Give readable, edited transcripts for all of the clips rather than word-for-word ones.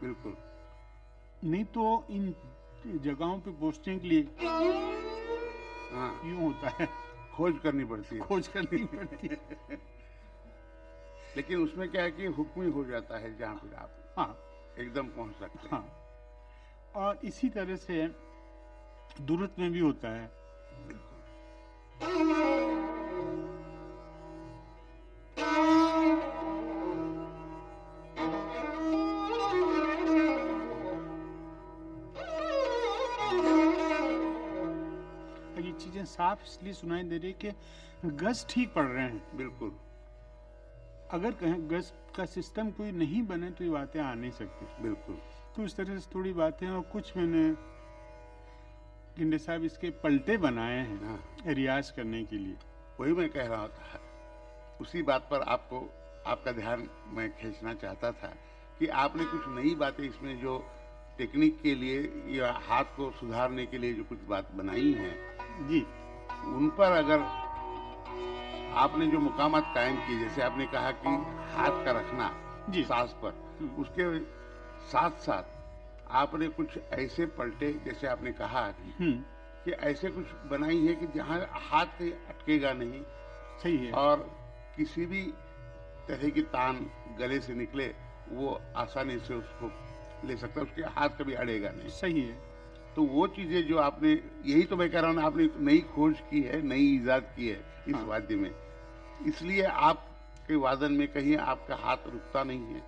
बिल्कुल। नहीं तो इन जगहों पे पहुंचने के लिए हाँ, यूं होता है, खोज करनी पड़ती है। खोज करनी पड़ती है। लेकिन उसमें क्या है कि हुक्म ही हो जाता है जहाँ पे आप हाँ एकदम पहुँच सकते हैं। हाँ, और इसी तरह से दूरत में भी होता है। बिल्कुल। और ये चीजें साफ इसलिए सुनाई दे रही कि गज ठीक पड़ रहे हैं। बिल्कुल। अगर कहीं गज का सिस्टम कोई नहीं बने तो ये बातें आ नहीं सकती। बिल्कुल। तो इस तरह से थोड़ी बातें, और कुछ मैंने गिंडे साहब इसके पलटे बनाए हैं हाँ, रियाज करने के लिए। वही मैं कह रहा था, उसी बात पर आपको आपका ध्यान मैं खींचना चाहता था कि आपने कुछ नई बातें इसमें जो टेक्निक के लिए या हाथ को सुधारने के लिए जो कुछ बात बनाई हैं, जी उन पर अगर आपने जो मुकामात कायम किए, जैसे आपने कहा कि हाथ का रखना जी। सांस पर, उसके साथ साथ आपने कुछ ऐसे पलटे, जैसे आपने कहा कि ऐसे कुछ बनाई है कि जहाँ हाथ कहीं अटकेगा नहीं सही है। और किसी भी तरह की तान गले से निकले वो आसानी से उसको ले सकता है, उसके हाथ कभी अड़ेगा नहीं। सही है। तो वो चीजें जो आपने, यही तो मैं कह रहा हूँ ना, आपने एक नई खोज की है, नई इजाद की है इस हाँ। वाद्य में, इसलिए आपके वादन में कहीं आपका हाथ रुकता नहीं है।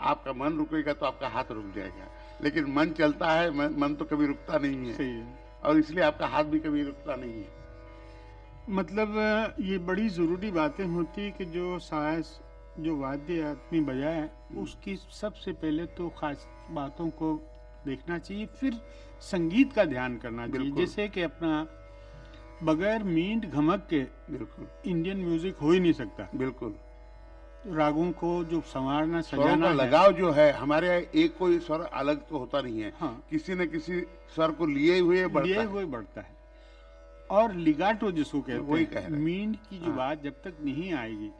आपका मन रुकेगा तो आपका हाथ रुक जाएगा, लेकिन मन चलता है, मन तो कभी रुकता नहीं है, सही है। और इसलिए आपका हाथ भी कभी रुकता नहीं है। मतलब ये बड़ी ज़रूरी बातें होती कि जो साज, जो वाद्य आदमी बजाए, उसकी सबसे पहले तो खास बातों को देखना चाहिए, फिर संगीत का ध्यान करना चाहिए। बिल्कुल। जैसे कि अपना बगैर मींड घमक के बिल्कुल। इंडियन म्यूजिक हो ही नहीं सकता। बिल्कुल। रागों को जो संवारना स्वरों सजाना का है। लगाव जो है हमारे यहाँ, एक कोई स्वर अलग तो होता नहीं है, हाँ, किसी न किसी स्वर को लिए हुए बढ़ता लिए है। हुए बढ़ता है। और लिगाटो जिसको कहते वही हैं, कह रहे हैं। मींड की जो हाँ। बात जब तक नहीं आएगी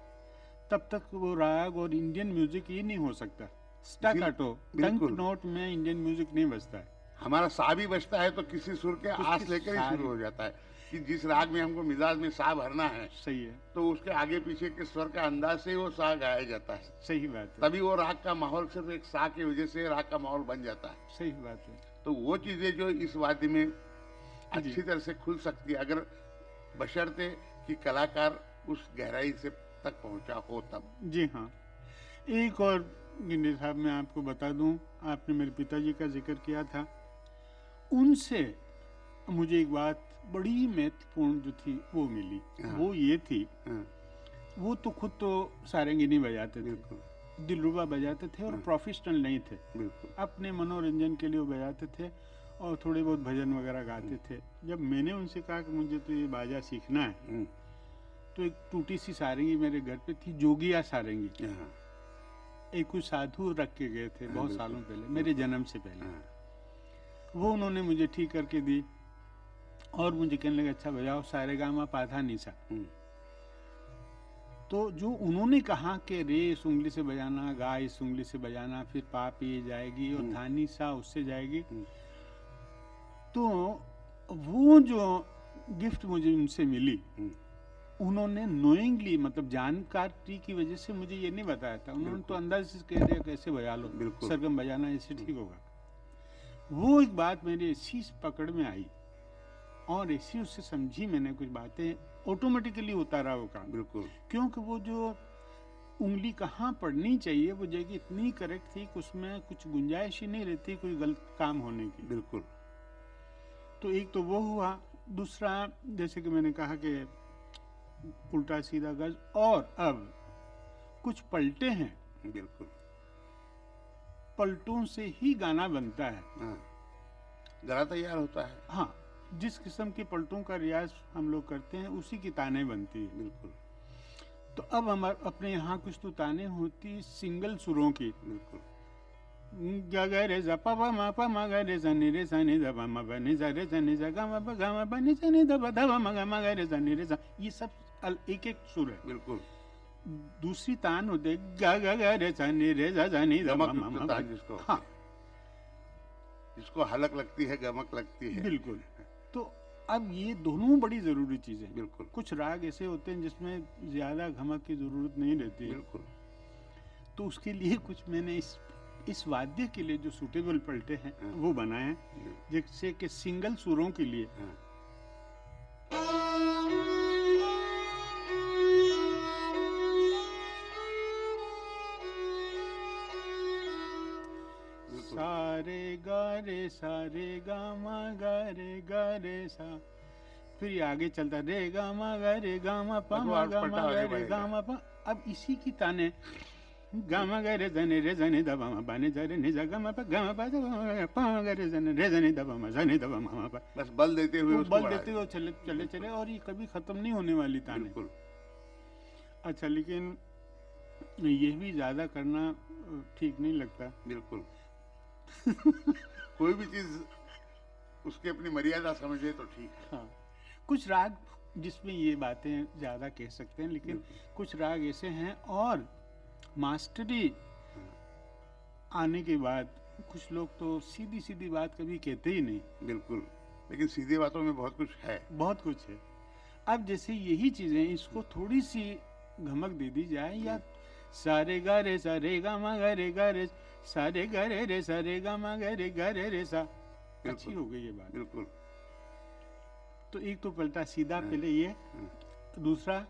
तब तक वो राग और इंडियन म्यूजिक ये नहीं हो सकता। स्टाकाटो टंक बिल्कुल। नोट में इंडियन म्यूजिक नहीं बजता है। हमारा सा भी बजता है तो किसी सुर के आस लेकर ही शुरू हो जाता है कि जिस राग में हमको मिजाज में सा भरना है, सही है। तो उसके आगे पीछे के स्वर के अंदाज से ही वो सा गाया जाता है। सही बात है। तभी वो राग का माहौल सिर्फ एक सा की वजह से राग का माहौल बन जाता है। सही बात है। तो वो चीजें जो इस वाद्य में अच्छी तरह से खुल सकती है, अगर बशर्ते कि कलाकार उस गहराई से तक पहुंचा हो तब। जी हाँ। एक और गिंडे साहब मैं आपको बता दूं, आपने मेरे पिताजी का जिक्र किया था, उनसे मुझे एक बात बड़ी महत्वपूर्ण जो थी वो मिली। हाँ। वो ये थी, हाँ। वो तो खुद तो सारंगी नहीं बजाते थे, बिल्कुल। दिलरुबा बजाते थे, और हाँ। प्रोफेशनल नहीं थे। बिल्कुल। अपने मनोरंजन के लिए वो बजाते थे और थोड़े बहुत भजन वगैरह गाते थे। जब मैंने उनसे कहा कि मुझे तो ये बाजा सीखना है, तो एक टूटी सी सारंगी मेरे घर पे थी, जोगिया सारंगी। हाँ। एक कुछ साधु रख के गए थे बहुत सालों पहले, मेरे जन्म से पहले। हाँ। वो उन्होंने मुझे ठीक करके दी और मुझे कहने लगे अच्छा बजाओ सारेगामा पाधा निसा। तो जो उन्होंने कहा कि रे इस उंगली से बजाना, गा इस उंगली से बजाना, फिर पा पे जाएगी और धानी सा उससे जाएगी, तो वो जो गिफ्ट मुझे उनसे मिली, उन्होंने नोइंगली, मतलब जानकारी की वजह से मुझे ये नहीं बताया था। उन्होंने तो अंदाज से कह दिया कैसे बजा लो, सरगम बजाना ऐसे ठीक होगा। वो एक बात मेरी ऐसी पकड़ में आई और ऐसी उससे समझी मैंने कुछ बातें, ऑटोमेटिकली होता रहा वो काम। बिल्कुल। क्योंकि वो जो उंगली कहाँ पड़नी चाहिए वो जगह इतनी करेक्ट थी कि उसमें कुछ गुंजाइश ही नहीं रहती कोई गलत काम होने की। बिल्कुल। तो एक तो वो हुआ। दूसरा, जैसे कि मैंने कहा कि उल्टा सीधा गज, और अब कुछ पलटे हैं। बिल्कुल। पलटों से ही गाना बनता है। हाँ, गाना तैयार होता है। हाँ, जिस किस्म के पलटों का रियाज हम लोग करते हैं उसी की ताने बनती है। बिल्कुल। तो अब हमारे अपने यहाँ कुछ तो ताने होती सिंगल सुरों की। बिल्कुल। ग ग रे ज प म प म ग रे ज नि रे ज नि ध प म प नि ज रे ज नि ज ग म प ग म प नि ज नि ध प ध प म ग म ग रे ज नि रे ज, ये सब एक एक सुर है। बिल्कुल। दूसरी तान होते गा गा गा रे सा नी रे सा सा नी दा गमक मा युक्त मा तान जिसको हाँ जिसको हलक लगती है, गमक लगती है। बिल्कुल। तो अब ये दोनों बड़ी जरूरी चीजें हैं। बिल्कुल कुछ राग ऐसे होते हैं जिसमें ज्यादा गमक की जरूरत नहीं रहती है, बिल्कुल। तो उसके लिए कुछ मैंने इस वाद्य के लिए जो सूटेबल पलटे हैं हाँ। वो बनाए हैं, जैसे कि सिंगल सुरों के लिए हाँ, बिल्कुल। सारे गा रे गा रे सा, फिर ये आगे चलता रे गा मा गा रे गा मा पा बस वो मा और गा पलटा मा गा आगे रे गा बढ़ेगा। मा पा। अब इसी की ताने गा मा गा रे जने द पा मा पा ने जा रे ने जा गा मा पा पा मा गा रे जने द पा मा पा। बस बल देते हुए वो उसको बल बढ़ाएं। देते हुए चले चले चले और ये कभी खत्म नहीं होने वाली ताने। बिल्कुल अच्छा, लेकिन ये भी ज्यादा करना ठीक नहीं लगता। बिल्कुल। कोई भी चीज उसकी अपनी मर्यादा समझे तो ठीक है। हाँ, कुछ राग जिसमें ये बातें ज्यादा कह सकते हैं, लेकिन कुछ राग ऐसे हैं और मास्टरी आने के बाद कुछ लोग तो सीधी सीधी बात कभी कहते ही नहीं। बिल्कुल, लेकिन सीधी बातों में बहुत कुछ है। बहुत कुछ है। अब जैसे यही चीजें इसको थोड़ी सी घमक दे दी जाए, या सारे गा रे सा रे गा मा गा रे सारे गा रे सा रे गा मा गा रे सा, अच्छी बिल्कुल। हो गई ये बात। बिल्कुल तो एक तो पलटा सीधा पहले ये, दूसरा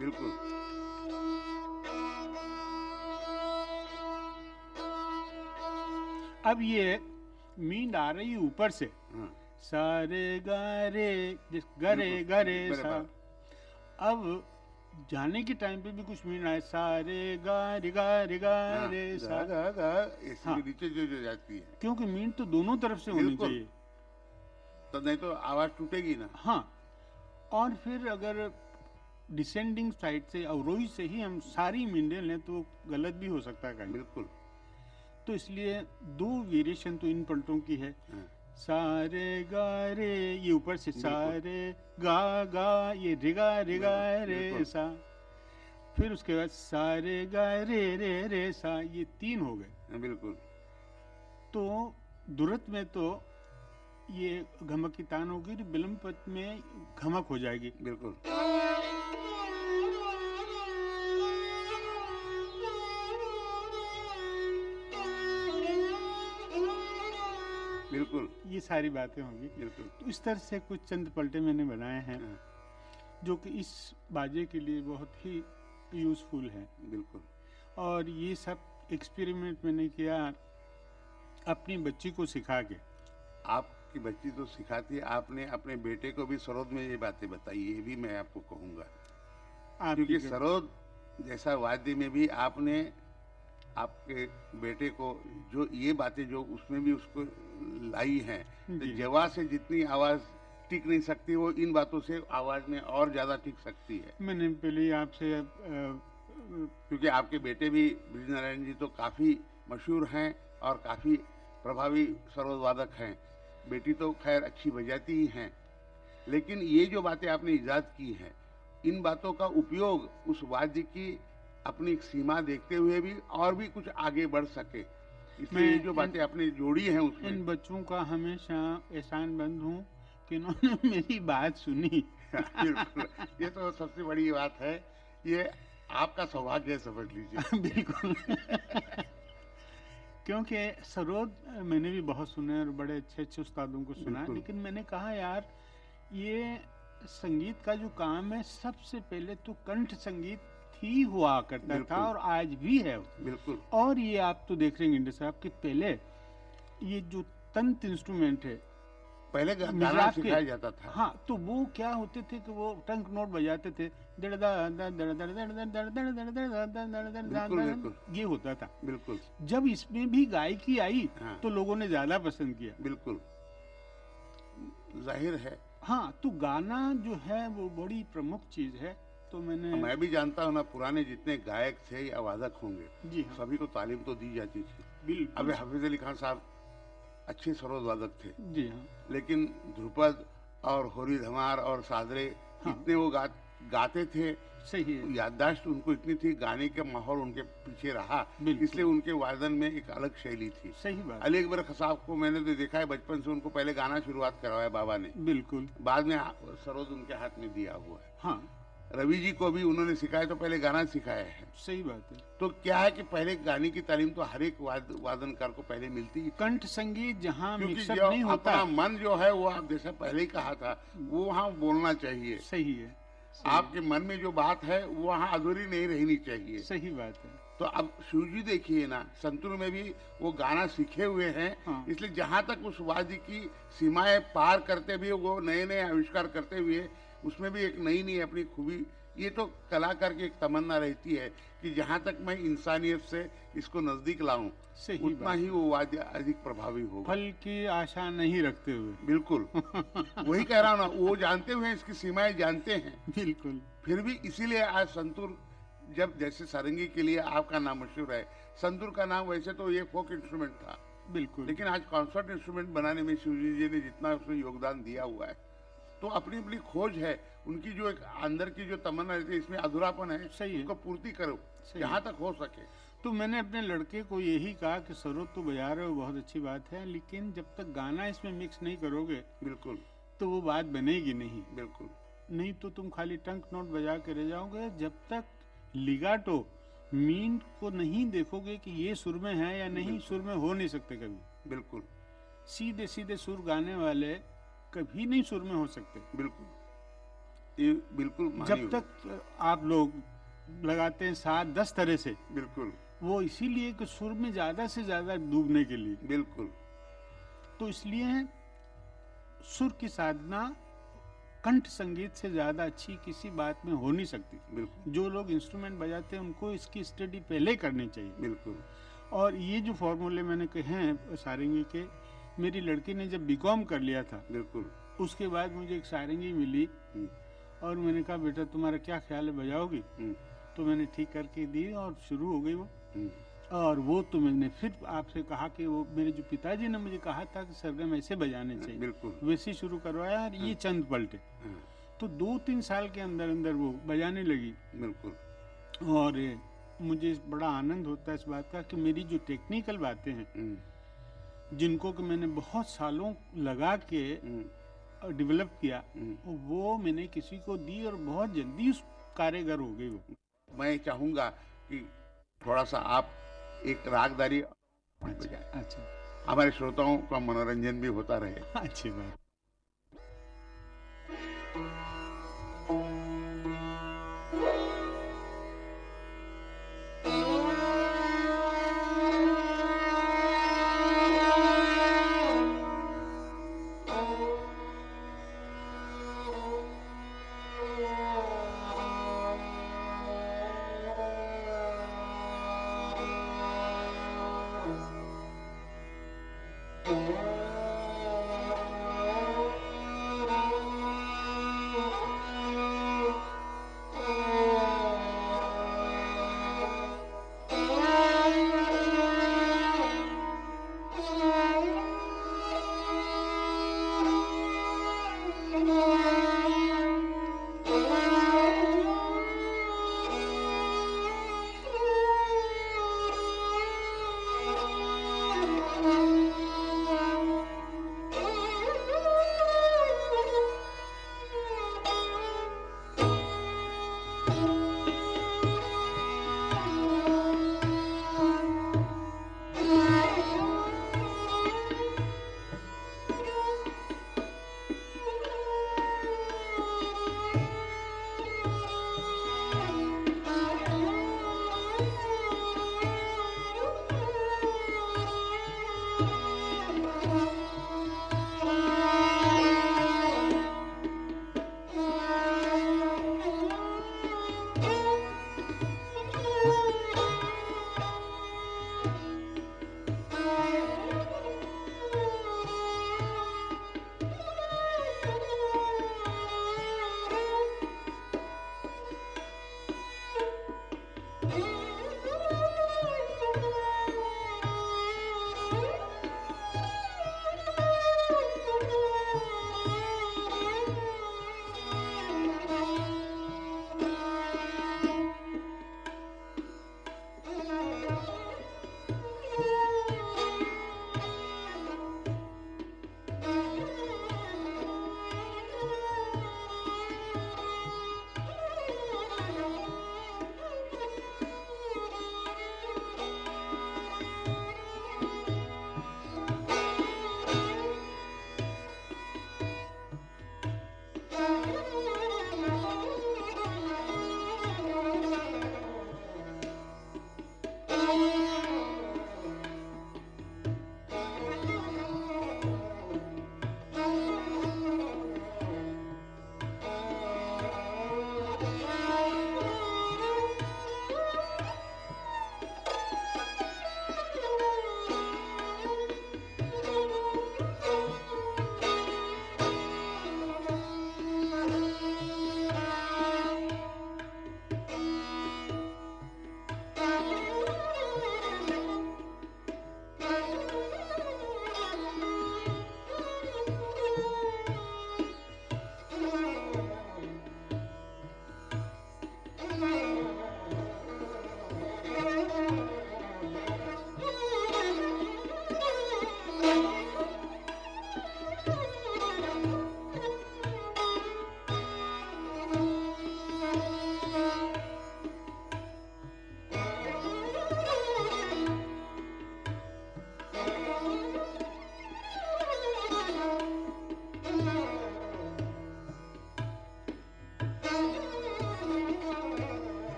बिल्कुल। अब ये मींड आ रही है ऊपर से, हाँ, सारे गा रे गरे गरे मेरे सा। पास। अब जाने के टाइम पे भी कुछ मीन आए, सारे गा रे हाँ, सा, गा, गा, ऐसे हाँ। के नीचे जो जो जाती है, क्योंकि मीन तो दोनों तरफ से होनी बिल्कुल। चाहिए। तो नहीं तो आवाज टूटेगी ना। हाँ, और फिर अगर डिसेंडिंग साइड से अवरोही से ही हम सारी मींडें लें तो गलत भी हो सकता है कहीं। बिल्कुल। तो इसलिए दो वेरिएशन तो इन पलटों की है, हाँ, सारे गा रे, ये ऊपर से बिल्कुल। सारे गा ये रिगा रे बिल्कुल। सा, फिर उसके बाद सारे गा रे सा, ये तीन हो गए। हाँ, बिल्कुल। तो दुरत में तो ये घमक की तान होगी, विलंब पद में घमक हो जाएगी। बिल्कुल। बिल्कुल। ये सारी बातें होंगी। बिल्कुल। तो इस तरह से कुछ चंद पलटे मैंने बनाए हैं हाँ, जो कि इस बाजे के लिए बहुत ही यूजफुल है। बिल्कुल। और ये सब एक्सपेरिमेंट मैंने किया अपनी बच्ची को सिखा के। आपकी बच्ची तो सिखाती है, आपने अपने बेटे को भी सरोद में ये बातें बताई, ये भी मैं आपको कहूँगा। आपकी क्योंकि सरोद जैसा वाद्य में भी आपने आपके बेटे को जो ये बातें जो उसमें भी उसको लाई हैं, तो जी। जवा से जितनी आवाज टिक नहीं सकती वो इन बातों से आवाज में और ज्यादा टिक सकती है। मैंने पहले ही आपसे क्योंकि आपके बेटे भी ब्रिज नारायण जी तो काफी मशहूर हैं और काफी प्रभावी सरोद वादक हैं। बेटी तो खैर अच्छी बजाती ही हैं, लेकिन ये जो बातें आपने इजाद की हैं, इन बातों का उपयोग उस वाद्य की अपनी एक सीमा देखते हुए भी और भी कुछ आगे बढ़ सके, इसलिए मैं ये जो बातें आपने जोड़ी हैं उसमें इन बच्चों का हमेशा एहसानमंद हूँ कि इन्होंने मेरी बात सुनी। बिल्कुल, ये तो सबसे बड़ी बात है, ये आपका सौभाग्य है, समझ लीजिए। बिल्कुल। क्योंकि सरोद मैंने भी बहुत सुने और बड़े अच्छे अच्छे उस्तादों को सुना, बिल्कुल। लेकिन मैंने कहा यार ये संगीत का जो काम है सबसे पहले तो कंठ संगीत ही हुआ करता बिल्कुल। था और आज भी है। बिल्कुल। और ये आप तो देख रहे हैं इंडे साहब कि पहले ये जो तंत इंस्ट्रूमेंट है पहले गाना मिजाज के, सिखाया जाता था। हाँ, तो वो क्या होते थे कि वो टंक नोट बजाते थे, बिल्कुल, बिल्कुल। ये होता था। बिल्कुल। जब इसमें भी गायकी आई हाँ। तो लोगों ने ज्यादा पसंद किया। बिल्कुल। जाहिर है। हाँ, तो गाना जो है वो बड़ी प्रमुख चीज है। तो मैंने मैं भी जानता हूँ ना, पुराने जितने गायक थे या वादक होंगे, जी हाँ, सभी को तालीम तो दी जाती थी। बिल्कुल अब हाफिज अली खान साहब अच्छे सरोद वादक थे, जी हाँ, लेकिन ध्रुपद और होरी धमार और सादरे हाँ, इतने वो गाते थे, सही है, याददाश्त उनको इतनी थी, गाने का माहौल उनके पीछे रहा, बिल्कुल। इसलिए उनके वादन में एक अलग शैली थी। सही बात, अली अकबर खसाब को मैंने तो देखा है बचपन से, उनको पहले गाना शुरुआत करवाया बाबा ने, बिल्कुल, बाद में सरोद उनके हाथ में दिया हुआ है। हाँ, रवि जी को भी उन्होंने सिखाया तो पहले गाना सिखाया है। सही बात है। तो क्या है कि पहले गाने की तालीम तो हर एक वादनकार को पहले मिलती ही थी। कंठ संगीत जहाँ क्योंकि मिक्सअप जो नहीं होता, अपना मन जो है वो, आप जैसा पहले ही कहा था, वो वहाँ बोलना चाहिए। सही है, आपके मन में जो बात है वो वहाँ अधूरी नहीं रहनी चाहिए। सही बात है, तो अब शिवजी देखिए ना, संतूर में भी वो गाना सीखे हुए हैं, हाँ, इसलिए जहाँ तक उस वाद्य की सीमाएं पार करते हुए वो नए नए आविष्कार करते हुए, उसमें भी एक नई नई अपनी खूबी, ये तो कलाकार की एक तमन्ना रहती है कि जहाँ तक मैं इंसानियत से इसको नजदीक लाऊं, सही उतना बात, ही वो वाद्य अधिक प्रभावी होगा। फल की आशा नहीं रखते हुए, बिल्कुल वही कह रहा हूँ ना, वो जानते हुए इसकी सीमाएं जानते हैं, बिल्कुल, फिर भी इसीलिए आज संतूर, जब जैसे सारंगी के लिए आपका नाम मशहूर है, संतूर का नाम वैसे तो ये फोक इंस्ट्रूमेंट था, बिल्कुल, लेकिन आज कॉन्सर्ट इंस्ट्रूमेंट बनाने में शिवजी जी ने जितना उसमें योगदान दिया हुआ है, तो अपनी अपनी खोज है, उनकी जो एक अंदर की जो तमन्ना रहती है, इसमें अधूरापन है, सही है, उसको पूर्ति करो सही जहाँ है। तक हो सके। तो मैंने अपने लड़के को यही कहा कि सरोद तो बजा रहे हो, बहुत अच्छी बात है, लेकिन जब तक गाना इसमें मिक्स नहीं करोगे बिल्कुल तो वो बात बनेगी नहीं। बिल्कुल नहीं तो तुम खाली टंक नोट बजा के रह जाओगे। जब तक लिगाटो मीन को नहीं देखोगे कि ये सुर में है या नहीं, सुर में हो नहीं सकते कभी। बिल्कुल सीधे सीधे सुर गाने वाले कभी नहीं सुर में हो सकते। बिल्कुल, ये बिल्कुल मानी जब हुई। तक आप लोग लगाते हैं 7-10 तरह से, बिल्कुल वो इसीलिए कि सुर में ज्यादा से ज्यादा डूबने के लिए। बिल्कुल तो इसलिए सुर की साधना कंठ संगीत से ज्यादा अच्छी किसी बात में हो नहीं सकती। बिल्कुल जो लोग इंस्ट्रूमेंट बजाते हैं उनको इसकी स्टडी पहले करनी चाहिए। बिल्कुल और ये जो फॉर्मूले मैंने कहे हैं सारंगी के, मेरी लड़की ने जब बीकॉम कर लिया था, बिल्कुल उसके बाद मुझे एक सारंगी मिली और मैंने कहा बेटा तुम्हारा क्या ख्याल है, बजाओगी? तो मैंने ठीक करके दी और शुरू हो गई वो। और वो तो मैंने फिर आपसे कहा कि वो मेरे जो पिताजी ने मुझे कहा था कि सरगम ऐसे बजाने चाहिए, बिल्कुल वैसे शुरू करवाया और ये चंद पलटे। तो 2-3 साल के अंदर अंदर वो बजाने लगी। बिल्कुल और मुझे बड़ा आनंद होता है इस बात का कि मेरी जो टेक्निकल बातें हैं, जिनको कि मैंने बहुत सालों लगा के डेवलप किया, वो मैंने किसी को दी और बहुत जल्दी उस कारीगर हो गई वो। मैं चाहूंगा कि थोड़ा सा आप एक रागदारी बजाएं, अच्छा, हमारे श्रोताओं का मनोरंजन भी होता रहे। अच्छी बात।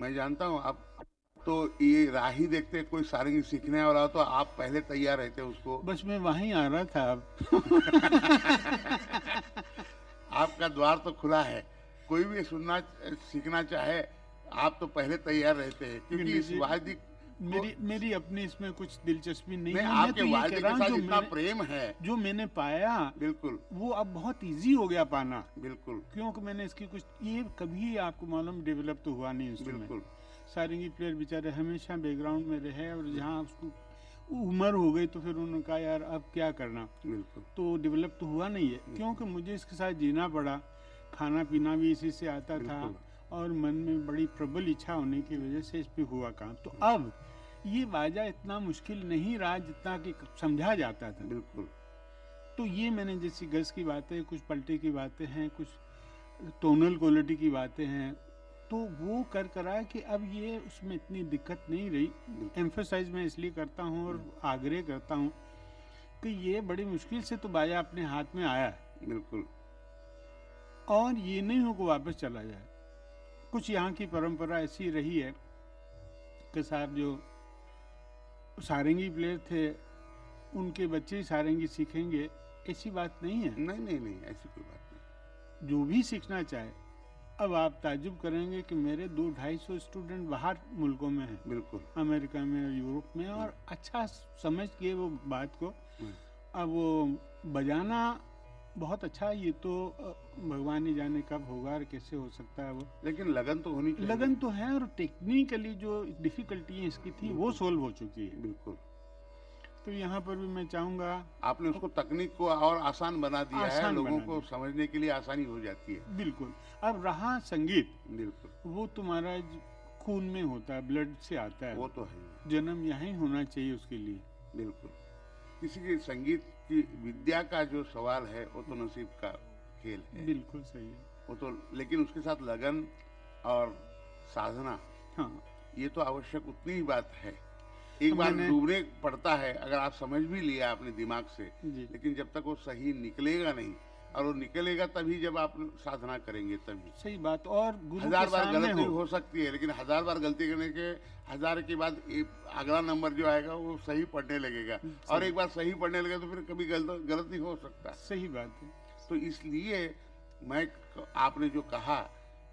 मैं जानता हूँ आप तो ये राह ही देखते कोई सारंगी सीखने वाला हो तो आप पहले तैयार रहते उसको। बस मैं वहीं आ रहा था अब। आपका द्वार तो खुला है, कोई भी सुनना सीखना चाहे आप तो पहले तैयार रहते हैं, क्योंकि इस वाद्य मेरी अपनी इसमें कुछ दिलचस्पी नहीं है। मैं आपके तो ये वाद्य कह के रहा हूँ साथ जो इतना प्रेम है। जो मैंने पाया बिल्कुल वो अब बहुत इजी हो गया पाना। बिल्कुल क्योंकि मैंने इसकी कुछ ये कभी आपको मालूम डेवलप तो हुआ नहीं इंस्ट्रूमेंट। बिल्कुल सारंगी प्लेयर बेचारे हमेशा बैकग्राउंड में रहे और जहाँ उसको उम्र हो गई तो फिर उन्होंने कहा यार अब क्या करना, बिल्कुल तो डेवलप तो हुआ नहीं है। क्योंकि मुझे इसके साथ जीना पड़ा, खाना पीना भी इसी से आता था और मन में बड़ी प्रबल इच्छा होने की वजह से इस पे हुआ काम। तो अब ये बाजा इतना मुश्किल नहीं रहा जितना कि समझा जाता था। बिल्कुल। तो ये मैंने जैसी गज की बातें, कुछ पलटे की बातें हैं, कुछ टोनल क्वालिटी की बातें हैं, तो वो कर करा कि अब ये उसमें इतनी दिक्कत नहीं रही। एम्फोसाइज मैं इसलिए करता हूँ और आग्रह करता हूँ कि ये बड़ी मुश्किल से तो बाजा अपने हाथ में आया है। बिल्कुल। और ये नहीं हो कि वापस चला जाए। कुछ यहाँ की परंपरा ऐसी रही है कि साहब जो सारंगी प्लेयर थे उनके बच्चे ही सारंगी सीखेंगे, ऐसी बात नहीं है। नहीं नहीं नहीं, ऐसी कोई बात नहीं। जो भी सीखना चाहे। अब आप ताज्जुब करेंगे कि मेरे 200-250 स्टूडेंट बाहर मुल्कों में हैं, बिल्कुल, अमेरिका में और यूरोप में, और अच्छा समझ के वो बात को। अब वो बजाना बहुत अच्छा, ये तो भगवान ही जाने कब होगा और कैसे हो सकता है वो, लेकिन लगन तो होनी चाहिए। लगन तो है, और टेक्निकली जो डिफिकल्टी इसकी थी वो सोल्व हो चुकी है। बिल्कुल। तो यहाँ पर भी मैं चाहूंगा, आपने उसको तकनीक को और आसान बना दिया है, लोगों को समझने के लिए आसानी हो जाती है। बिल्कुल। अब रहा संगीत, बिल्कुल, वो तुम्हारा खून में होता है, ब्लड से आता है, वो तो है, जन्म यहीं होना चाहिए उसके लिए। बिल्कुल। किसी के संगीत की विद्या का जो सवाल है वो तो नसीब का खेल है। बिल्कुल सही है वो तो, लेकिन उसके साथ लगन और साधना, हाँ, ये तो आवश्यक उतनी ही बात है। एक बार डूबने पड़ता है, अगर आप समझ भी लिया अपने दिमाग से, लेकिन जब तक वो सही निकलेगा नहीं, और वो निकलेगा तभी जब आप साधना करेंगे तभी। सही बात। और गुरु 1000 बार गलती हो सकती है, लेकिन 1000 बार गलती करने के 1000 के बाद अगला नंबर जो आएगा वो सही पढ़ने लगेगा, और एक बार सही पढ़ने लगे तो फिर कभी गलत नहीं हो सकता। सही बात है। तो इसलिए मैं, आपने जो कहा,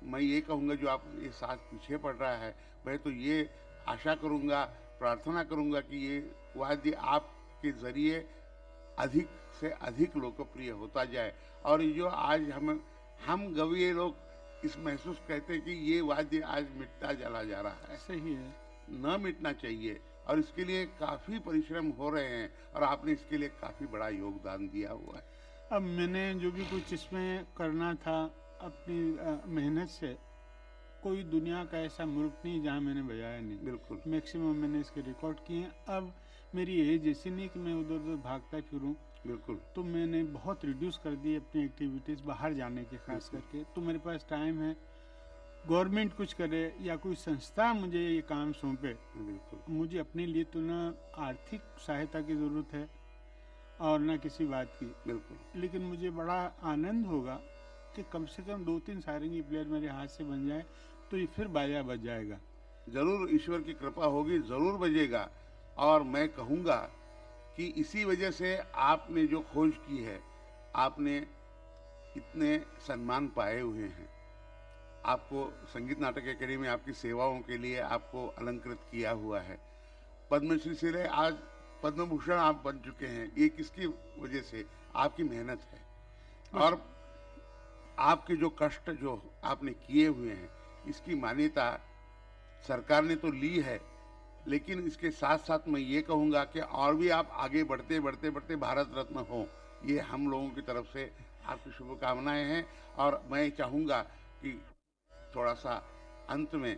मैं ये कहूँगा जो आप ये साथ पीछे पड़ रहा है, मैं तो ये आशा करूँगा, प्रार्थना करूँगा कि ये वाद्य आपके जरिए अधिक से अधिक लोकप्रिय होता जाए, और जो आज हम गवीय लोग इस महसूस कहते हैं कि ये वाद्य आज मिटता चला जा रहा है। सही है, न मिटना चाहिए, और इसके लिए काफ़ी परिश्रम हो रहे हैं, और आपने इसके लिए काफ़ी बड़ा योगदान दिया हुआ है। अब मैंने जो भी कुछ इसमें करना था अपनी मेहनत से, कोई दुनिया का ऐसा मुल्क नहीं जहाँ मैंने बजाया नहीं। बिल्कुल, मैक्सिमम मैंने इसके रिकॉर्ड किए हैं। अब मेरी एज ऐसी नहीं कि मैं उधर उधर भागता फिरूं। बिल्कुल। तो मैंने बहुत रिड्यूस कर दी अपनी एक्टिविटीज़ बाहर जाने के, खास करके। तो मेरे पास टाइम है, गवर्नमेंट कुछ करे या कोई संस्था मुझे ये काम सौंपे, बिल्कुल। मुझे अपने लिए तो ना आर्थिक सहायता की ज़रूरत है और ना किसी बात की। बिल्कुल। लेकिन मुझे बड़ा आनंद होगा कि कम से कम 2-3 सारंगी प्लेयर मेरे हाथ से बन जाए, तो ये फिर बाजा बज जाएगा। जरूर ईश्वर की कृपा होगी, जरूर बजेगा। और मैं कहूँगा कि इसी वजह से आपने जो खोज की है, आपने इतने सम्मान पाए हुए हैं। आपको संगीत नाटक अकेडमी में आपकी सेवाओं के लिए आपको अलंकृत किया हुआ है। पद्मश्री से ले आज पद्म भूषण आप बन चुके हैं। ये किसकी वजह से? आपकी मेहनत है, और आपके जो कष्ट जो आपने किए हुए हैं, इसकी मान्यता सरकार ने तो ली है, लेकिन इसके साथ साथ मैं ये कहूँगा कि और भी आप आगे बढ़ते बढ़ते बढ़ते भारत रत्न हो, ये हम लोगों की तरफ से आपकी शुभकामनाएं हैं। और मैं चाहूँगा कि थोड़ा सा अंत में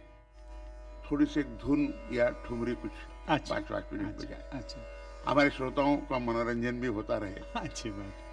थोड़ी सी एक धुन या ठुमरी कुछ 5-5 मिनट बजाए, अच्छा, हमारे श्रोताओं का मनोरंजन भी होता रहे। अच्छी बात।